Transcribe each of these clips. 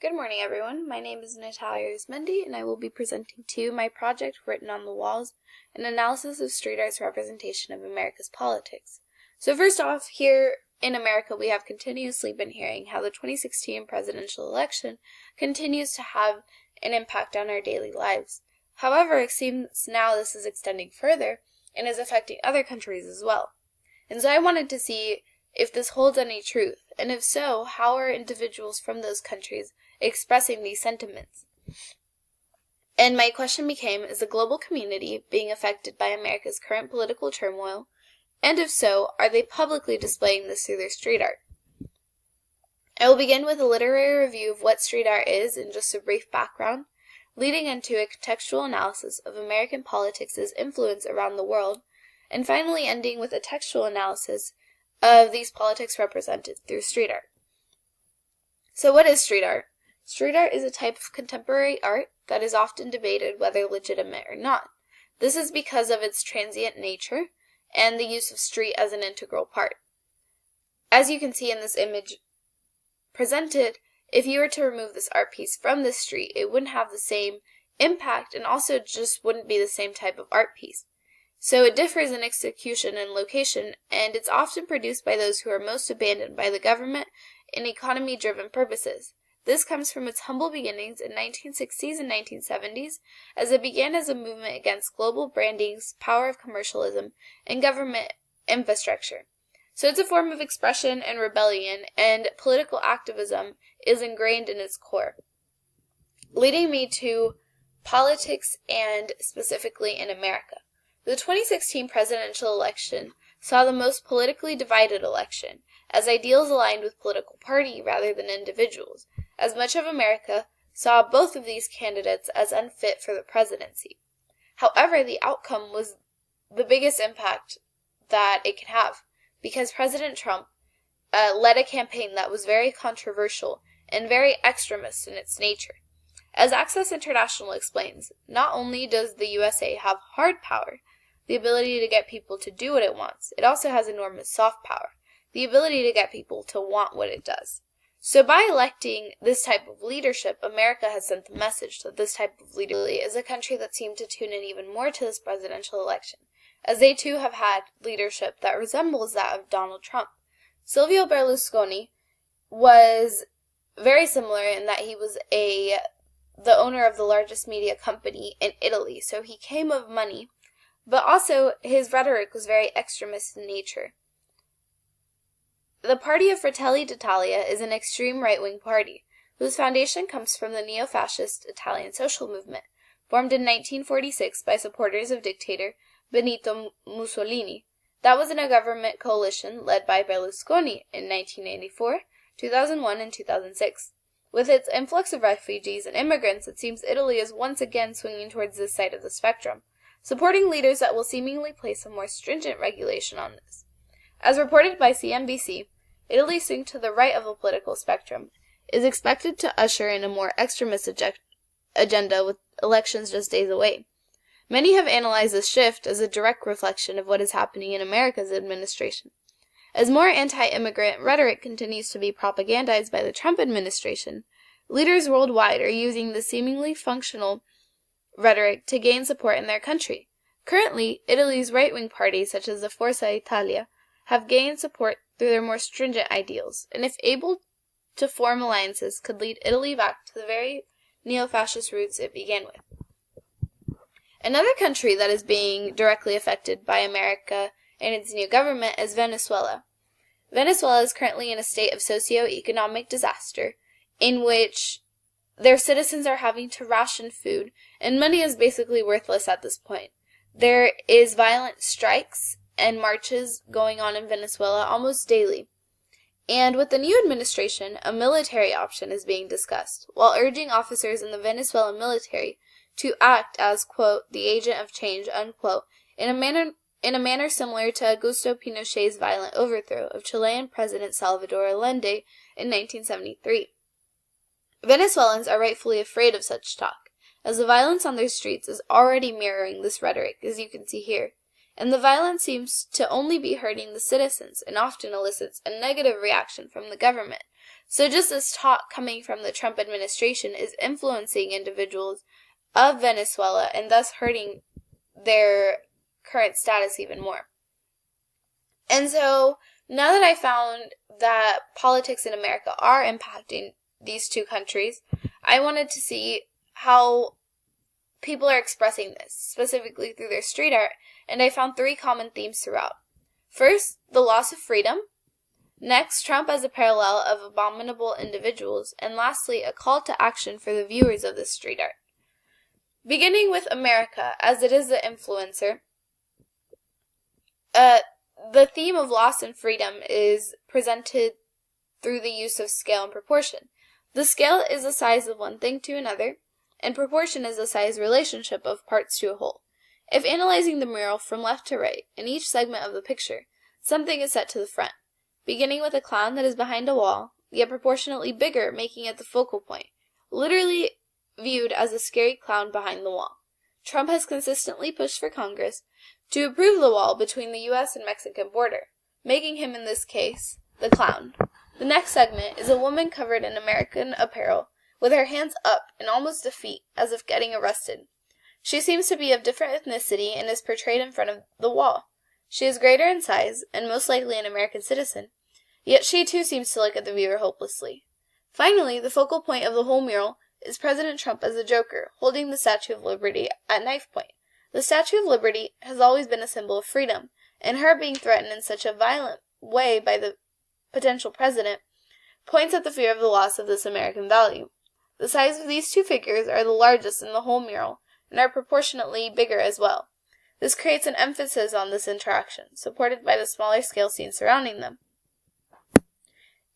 Good morning, everyone. My name is Natalia Arizmendi, and I will be presenting to you my project, Written on the Walls, an analysis of street art's representation of America's politics. So first off, here in America, we have continuously been hearing how the 2016 presidential election continues to have an impact on our daily lives. However, it seems now this is extending further and is affecting other countries as well. And so I wanted to see if this holds any truth, and if so, how are individuals from those countries expressing these sentiments? And my question became, is the global community being affected by America's current political turmoil? And if so, are they publicly displaying this through their street art? I will begin with a literary review of what street art is and just a brief background, leading into a contextual analysis of American politics' influence around the world, and finally ending with a textual analysis of these politics represented through street art. So what is street art? Street art is a type of contemporary art that is often debated whether legitimate or not. This is because of its transient nature and the use of street as an integral part. As you can see in this image presented, if you were to remove this art piece from the street, it wouldn't have the same impact and also just wouldn't be the same type of art piece. So it differs in execution and location, and it's often produced by those who are most abandoned by the government in economy-driven purposes. This comes from its humble beginnings in 1960s and 1970s, as it began as a movement against global branding's power of commercialism and government infrastructure. So it's a form of expression and rebellion, and political activism is ingrained in its core. Leading me to politics and specifically in America. The 2016 presidential election saw the most politically divided election, as ideals aligned with political party rather than individuals, as much of America saw both of these candidates as unfit for the presidency. However, the outcome was the biggest impact that it could have, because President Trump led a campaign that was very controversial and very extremist in its nature. As Access International explains, not only does the USA have hard power, the ability to get people to do what it wants, it also has enormous soft power, the ability to get people to want what it does. So by electing this type of leadership, America has sent the message that this type of leadership is a country that seemed to tune in even more to this presidential election, as they too have had leadership that resembles that of Donald Trump. Silvio Berlusconi was very similar in that he was the owner of the largest media company in Italy, so he came of money, but also his rhetoric was very extremist in nature. The party of Fratelli d'Italia is an extreme right-wing party, whose foundation comes from the neo-fascist Italian social movement, formed in 1946 by supporters of dictator Benito Mussolini. That was in a government coalition led by Berlusconi in 1984, 2001, and 2006. With its influx of refugees and immigrants, it seems Italy is once again swinging towards this side of the spectrum, supporting leaders that will seemingly place a more stringent regulation on this. As reported by CNBC, Italy's swing to the right of the political spectrum is expected to usher in a more extremist agenda with elections just days away. Many have analyzed this shift as a direct reflection of what is happening in America's administration. As more anti-immigrant rhetoric continues to be propagandized by the Trump administration, leaders worldwide are using the seemingly functional rhetoric to gain support in their country. Currently, Italy's right-wing parties, such as the Forza Italia, have gained support through their more stringent ideals, and if able to form alliances, could lead Italy back to the very neo-fascist roots it began with. Another country that is being directly affected by America and its new government is Venezuela. Venezuela is currently in a state of socio-economic disaster, in which their citizens are having to ration food, and money is basically worthless at this point. There is violent strikes and marches going on in Venezuela almost daily. And with the new administration, a military option is being discussed, while urging officers in the Venezuelan military to act as, quote, the agent of change, unquote, in a manner similar to Augusto Pinochet's violent overthrow of Chilean President Salvador Allende in 1973. Venezuelans are rightfully afraid of such talk, as the violence on their streets is already mirroring this rhetoric, as you can see here, and the violence seems to only be hurting the citizens and often elicits a negative reaction from the government. So just as talk coming from the Trump administration is influencing individuals of Venezuela and thus hurting their current status even more. And so now that I found that politics in America are impacting these two countries, I wanted to see how people are expressing this, specifically through their street art, and I found 3 common themes throughout. First, the loss of freedom. Next, Trump as a parallel of abominable individuals. And lastly, a call to action for the viewers of this street art. Beginning with America, as it is the influencer, the theme of loss and freedom is presented through the use of scale and proportion. The scale is the size of one thing to another, and proportion is the size relationship of parts to a whole. If analyzing the mural from left to right, in each segment of the picture, something is set to the front, beginning with a clown that is behind a wall, yet proportionately bigger, making it the focal point, literally viewed as a scary clown behind the wall. Trump has consistently pushed for Congress to approve the wall between the U.S. and Mexican border, making him, in this case, the clown. The next segment is a woman covered in American apparel, with her hands up and almost defeat, as if getting arrested. She seems to be of different ethnicity and is portrayed in front of the wall. She is greater in size, and most likely an American citizen, yet she too seems to look at the viewer hopelessly. Finally, the focal point of the whole mural is President Trump as a Joker, holding the Statue of Liberty at knife point. The Statue of Liberty has always been a symbol of freedom, and her being threatened in such a violent way by the potential president points at the fear of the loss of this American value. The size of these two figures are the largest in the whole mural, and are proportionately bigger as well. This creates an emphasis on this interaction, supported by the smaller scale scenes surrounding them.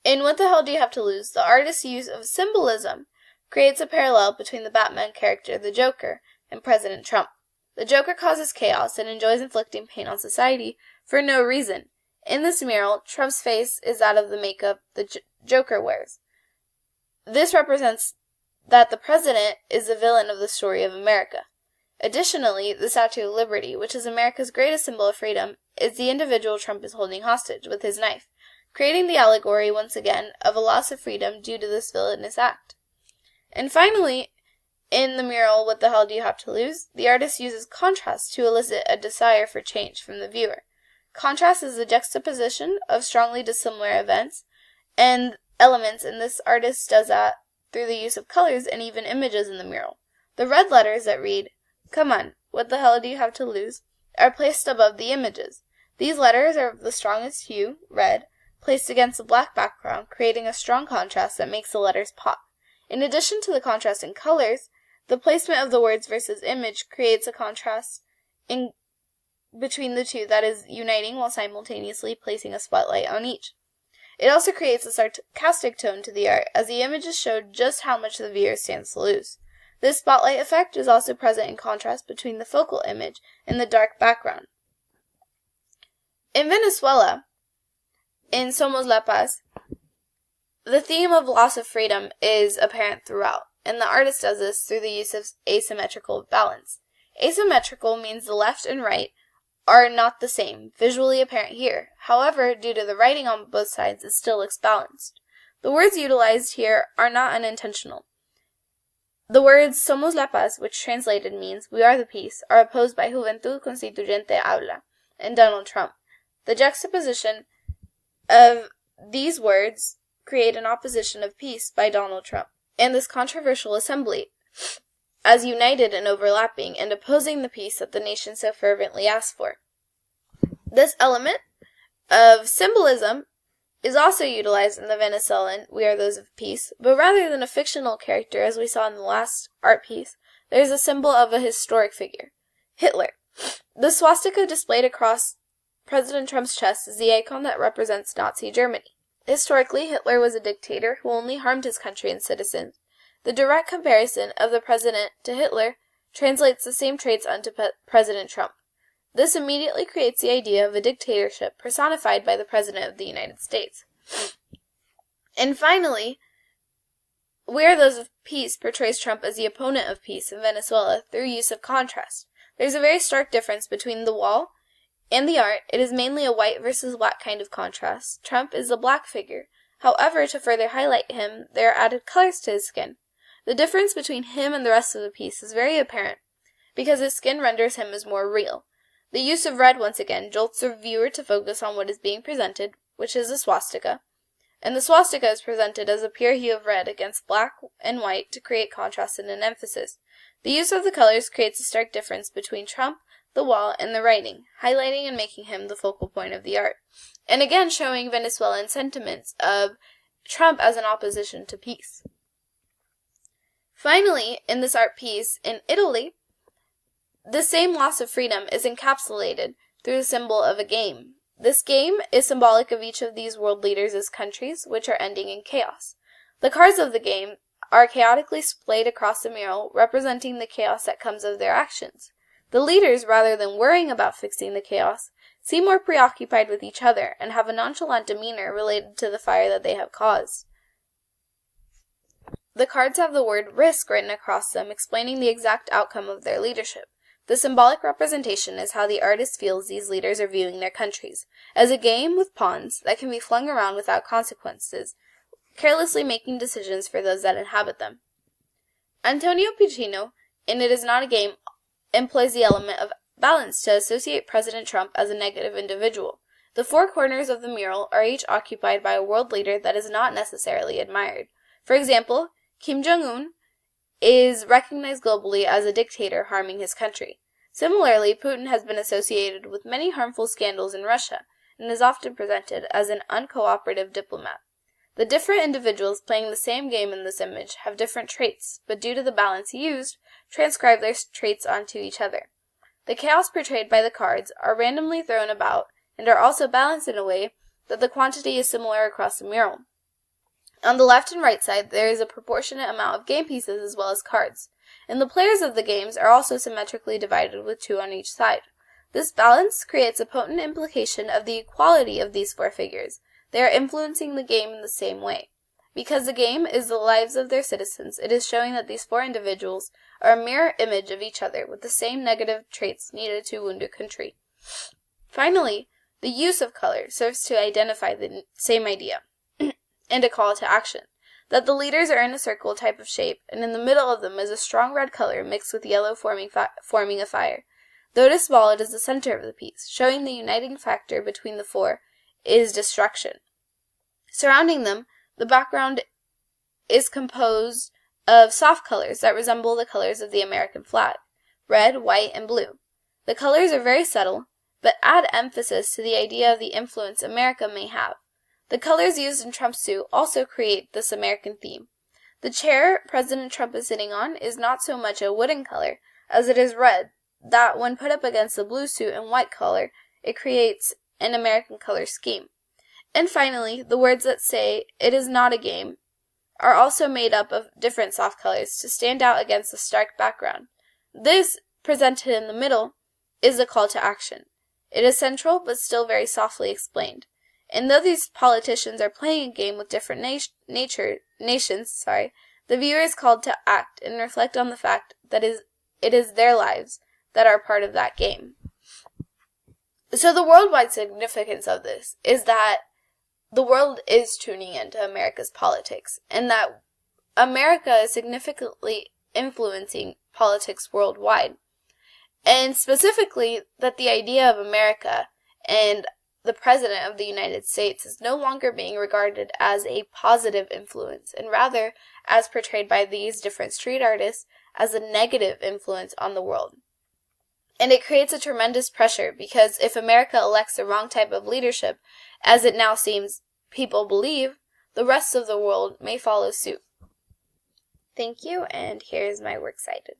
In What the Hell Do You Have to Lose, the artist's use of symbolism creates a parallel between the Batman character, the Joker, and President Trump. The Joker causes chaos and enjoys inflicting pain on society for no reason. In this mural, Trump's face is that of the makeup the Joker wears. This represents that the president is the villain of the story of America. Additionally, the Statue of Liberty, which is America's greatest symbol of freedom, is the individual Trump is holding hostage with his knife, creating the allegory, once again, of a loss of freedom due to this villainous act. And finally, in the mural, What the Hell Do You Have to Lose?, the artist uses contrast to elicit a desire for change from the viewer. Contrast is the juxtaposition of strongly dissimilar events and elements, and this artist does that through the use of colors and even images in the mural. The red letters that read, "Come on, what the hell do you have to lose?" are placed above the images. These letters are of the strongest hue, red, placed against a black background, creating a strong contrast that makes the letters pop. In addition to the contrast in colors, the placement of the words versus image creates a contrast in between the two that is uniting while simultaneously placing a spotlight on each. It also creates a sarcastic tone to the art, as the images show just how much the viewer stands to lose. This spotlight effect is also present in contrast between the focal image and the dark background. In Venezuela, in Somos La Paz, the theme of loss of freedom is apparent throughout, and the artist does this through the use of asymmetrical balance. Asymmetrical means the left and right are not the same, visually apparent here. However, due to the writing on both sides, it still looks balanced. The words utilized here are not unintentional. The words Somos la Paz, which translated means We are the peace, are opposed by Juventud Constituyente Habla and Donald Trump. The juxtaposition of these words create an opposition of peace by Donald Trump and this controversial assembly, as united and overlapping and opposing the peace that the nation so fervently asked for. This element of symbolism is also utilized in the Venezuelan We Are Those of Peace, but rather than a fictional character, as we saw in the last art piece, there is a symbol of a historic figure, Hitler. The swastika displayed across President Trump's chest is the icon that represents Nazi Germany. Historically, Hitler was a dictator who only harmed his country and citizens. The direct comparison of the president to Hitler translates the same traits onto President Trump. This immediately creates the idea of a dictatorship personified by the President of the United States. And finally, We Are Those of Peace portrays Trump as the opponent of peace in Venezuela through use of contrast. There's a very stark difference between the wall and the art. It is mainly a white versus black kind of contrast. Trump is the black figure. However, to further highlight him, there are added colors to his skin. The difference between him and the rest of the piece is very apparent, because his skin renders him as more real. The use of red once again jolts the viewer to focus on what is being presented, which is a swastika, and the swastika is presented as a pure hue of red against black and white to create contrast and an emphasis. The use of the colors creates a stark difference between Trump, the wall, and the writing, highlighting and making him the focal point of the art, and again showing Venezuelan sentiments of Trump as an opposition to peace. Finally, in this art piece in Italy, the same loss of freedom is encapsulated through the symbol of a game. This game is symbolic of each of these world leaders as countries, which are ending in chaos. The cards of the game are chaotically splayed across the mural, representing the chaos that comes of their actions. The leaders, rather than worrying about fixing the chaos, seem more preoccupied with each other and have a nonchalant demeanor related to the fire that they have caused. The cards have the word risk written across them, explaining the exact outcome of their leadership. The symbolic representation is how the artist feels these leaders are viewing their countries, as a game with pawns that can be flung around without consequences, carelessly making decisions for those that inhabit them. Antonio Piccino, in It Is Not a Game, employs the element of balance to associate President Trump as a negative individual. The four corners of the mural are each occupied by a world leader that is not necessarily admired. For example, Kim Jong-un is recognized globally as a dictator harming his country. Similarly, Putin has been associated with many harmful scandals in Russia and is often presented as an uncooperative diplomat. The different individuals playing the same game in this image have different traits, but due to the balance used, transcribe their traits onto each other. The chaos portrayed by the cards are randomly thrown about and are also balanced in a way that the quantity is similar across the mural. On the left and right side, there is a proportionate amount of game pieces as well as cards, and the players of the games are also symmetrically divided with 2 on each side. This balance creates a potent implication of the equality of these 4 figures. They are influencing the game in the same way. Because the game is the lives of their citizens, it is showing that these 4 individuals are a mirror image of each other with the same negative traits needed to wound a country. Finally, the use of color serves to identify the same idea and a call to action, that the leaders are in a circle type of shape, and in the middle of them is a strong red color mixed with yellow forming a fire. Though it is small, it is the center of the piece, showing the uniting factor between the 4 is destruction. Surrounding them, the background is composed of soft colors that resemble the colors of the American flag, red, white, and blue. The colors are very subtle, but add emphasis to the idea of the influence America may have. The colors used in Trump's suit also create this American theme. The chair President Trump is sitting on is not so much a wooden color as it is red, that when put up against the blue suit and white color, it creates an American color scheme. And finally, the words that say, "It is not a game," are also made up of different soft colors to stand out against the stark background. This, presented in the middle, is a call to action. It is central, but still very softly explained. And though these politicians are playing a game with different nations, the viewer is called to act and reflect on the fact that it is their lives that are part of that game. So the worldwide significance of this is that the world is tuning into America's politics, and that America is significantly influencing politics worldwide. And specifically, that the idea of America and the President of the United States is no longer being regarded as a positive influence, and rather, as portrayed by these different street artists, as a negative influence on the world. And it creates a tremendous pressure, because if America elects the wrong type of leadership, as it now seems people believe, the rest of the world may follow suit. Thank you, and here's my works cited.